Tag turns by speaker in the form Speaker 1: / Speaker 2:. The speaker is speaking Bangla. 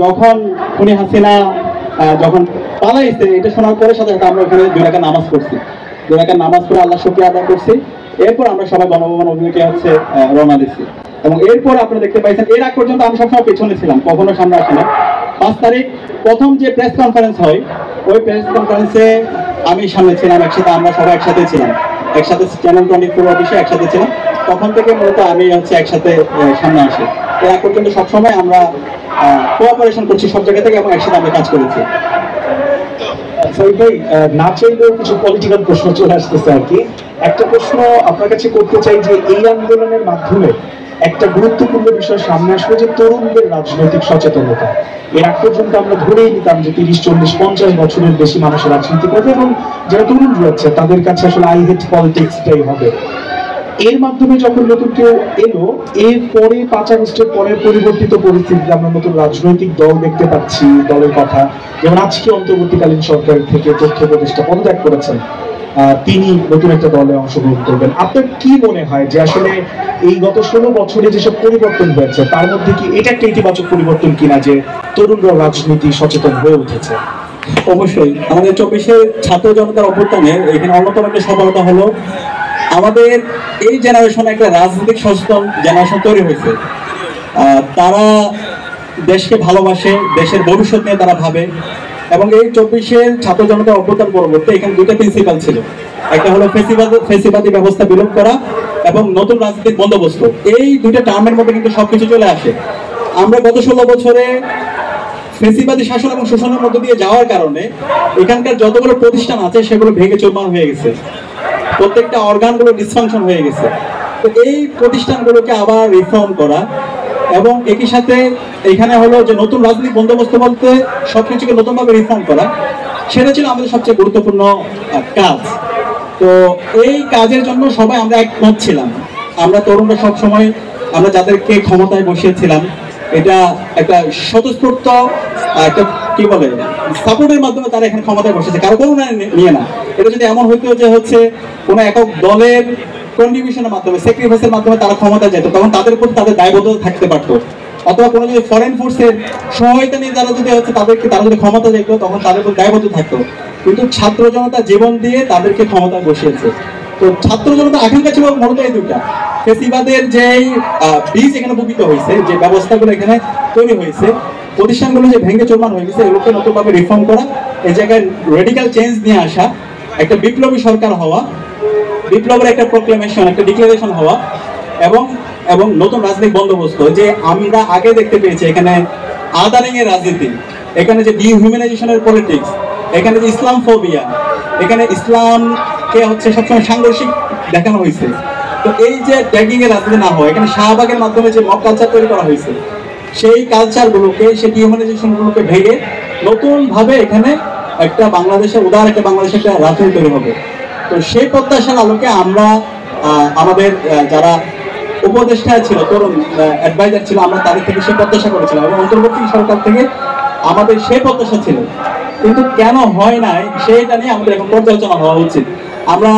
Speaker 1: যখন খুনি হাসিনা যখন পালাইছে এটা শোনার পরে সাথে সাথে আমরা ওখানে 2 রাকাত নামাজ পড়ছি। 2 রাকাত নামাজ পড়ে আল্লাহ শুকরিয়া আদায় করছি। এরপর আমরা সবাই গণভবন অভিমুখে রওনা দিচ্ছি। এবং এরপর আপনারা দেখতে পাইছেন এর আগ পর্যন্ত আমি সবসময় পেছনে ছিলাম, কখনো সামনে আসি না। 5 তারিখ প্রথম যে প্রেস কনফারেন্স হয় ওই প্রেস কনফারেন্সে আমি সামনে ছিলাম, একসাথে আমরা সবাই একসাথে ছিলাম, একসাথে চ্যানেল 24 অফিসে একসাথে ছিলাম। তখন থেকে মূলত আমি একসাথে সামনে আসি। এর আগ পর্যন্ত সবসময় আমরা কোঅপারেশন করছি সব জায়গা থেকে এবং একসাথে আমরা কাজ করেছি।
Speaker 2: ভাই না চাইলেও কিছু পলিটিক্যাল প্রশ্ন চলে আসতেছে আর কি। একটা প্রশ্ন আপনার কাছে করতে চাই যে এই আন্দোলনের মাধ্যমে একটা গুরুত্বপূর্ণ বিষয় সামনে আসবে যে তরুণদের রাজনৈতিক সচেতনতা। এর আগ পর্যন্ত আমরা ধরেই নিতাম যে 30, 40, 50 বছরের বেশি মানুষের রাজনীতি করবে এবং যারা তরুণ রয়েছে তাদের কাছে আসলে আই হেট পলিটিক্সটাই হবে। এর মাধ্যমে যখন নতুন কেউ এলো, এরপরে 5 আগস্টের পরের পরিবর্তিত পরিস্থিতিতে আমরা নতুন রাজনৈতিক দল দেখতে পাচ্ছি। দলের কথা যেমন আজকে অন্তর্বর্তীকালীন সরকার থেকে তথ্য উপদেষ্টা পদত্যাগ করেছেন, তিনি নতুন একটা দলে অংশগ্রহণ করবেন। আপনার কি মনে হয় যে আসলে এই গত 16 বছরে যেসব পরিবর্তন হয়েছে তার মধ্যে কি এটা একটা ইতিবাচক পরিবর্তন কিনা যে তরুণরা রাজনীতি সচেতন হয়ে উঠেছে?
Speaker 1: অবশ্যই আমাদের 24-এর ছাত্র জনতার অভ্যুত্থানের এখানে অন্যতম একটা সফলতা হলো আমাদের এই জেনারেশনে একটা রাজনৈতিক সচেতন জেনারেশন তৈরি হয়েছে। তারা দেশকে ভালোবাসে, দেশের ভবিষ্যৎ নিয়ে তারা ভাবে। এবং এই 24-এর ছাত্র জনতার অভ্যুত্থান পরবর্তী এখানে 2টা প্রিন্সিপাল ছিল। একটা হলো ফেসিবাদী ব্যবস্থা বিলোপ করা এবং নতুন রাজনৈতিক বন্দোবস্ত। এই 2টা টার্মের মধ্যে কিন্তু সবকিছু চলে আসে। আমরা গত 16 বছরে ফেসিবাদী শাসন এবং শোষণের মধ্যে দিয়ে যাওয়ার কারণে এখানকার যতগুলো প্রতিষ্ঠান আছে সেগুলো ভেঙে চুরমার হয়ে গেছে, প্রত্যেকটা অর্গানগুলো ডিসফাংশন হয়ে গেছে। তো এই প্রতিষ্ঠানগুলোকে আবার রিফর্ম করা এবং একই সাথে এখানে হলো যে নতুন রাজনৈতিক বন্দোবস্ত বলতে সবকিছুকে নতুনভাবে রিফর্ম করা, সেটা ছিল আমাদের সবচেয়ে গুরুত্বপূর্ণ কাজ। তো এই কাজের জন্য সবাই আমরা একমত ছিলাম। আমরা তরুণরা সবসময় আমরা যাদেরকে ক্ষমতায় বসিয়েছিলাম এটা একটা স্বতঃস্ফূর্ত একটা কি বলে সাপোর্টের মাধ্যমে তারা এখানে ক্ষমতায় বসেছে, কারো কোনো নিয়ে না। এটা যদি এমন হইতো যে কোনো একক দলের কন্ট্রিবিউশনের মাধ্যমে, স্যাক্রিফাইসের মাধ্যমে তারা ক্ষমতায় যেত, তখন তাদের প্রতি তাদের দায়বদ্ধতা থাকতে পারতো। অথবা কোনো যদি ফরেন ফোর্সের সহায়তা নিয়ে তারা যদি ক্ষমতা যেত তখন তাদের প্রতি দায়বদ্ধ থাকতো। কিন্তু ছাত্র জনতা জীবন দিয়ে তাদেরকে ক্ষমতায় বসিয়েছে। তো ছাত্র জনতা আকাঙ্ক্ষা ছিল মূলত এই 2টা। ফেসিবাদের যেই বীজ এখানে বপিত হয়েছে, যে ব্যবস্থাগুলো এখানে তৈরি হয়েছে, প্রতিষ্ঠানগুলো যে ভেঙে চুরমার হয়ে গেছে, এগুলোকে নতুনভাবে রিফর্ম করা, এই জায়গায় রেডিক্যাল চেঞ্জ নিয়ে আসা, একটা বিপ্লবী সরকার হওয়া, বিপ্লবের একটা প্রোক্লেমেশন, একটা ডিক্লারেশন হওয়া এবং নতুন রাজনৈতিক বন্দোবস্ত। যে আমরা আগে দেখতে পেয়েছি এখানে আদারিং এর রাজনীতি, এখানে যে ডিহিউম্যানাইজেশনের পলিটিক্স, এখানে যে ইসলাম ফোবিয়া, এখানে ইসলামকে সবসময় সাংঘর্ষিক দেখানো হয়েছে। তো এই যে ট্যাগিং এর রাজনীতি না হয়, এখানে শাহবাগের মাধ্যমে যে মব কালচার তৈরি করা হয়েছে, সেই কালচারগুলোকে, সেই ডিহিউম্যানাইজেশনগুলোকে ভেঙে নতুনভাবে এখানে একটা বাংলাদেশের একটা রাজনীতি তৈরি হবে। তো সেই প্রত্যাশার আলোকে আমরা আমাদের যারা উপদেষ্টা ছিল, তরুণ অ্যাডভাইজার ছিল, আমরা তাদের থেকে সেই প্রত্যাশা করেছিলাম এবং অন্তর্বর্তী সরকার থেকে আমাদের সেই প্রত্যাশা ছিল। কিন্তু কেন হয় নাই সেটা নিয়ে আমাদের এখন পর্যালোচনা হওয়া উচিত। আমরা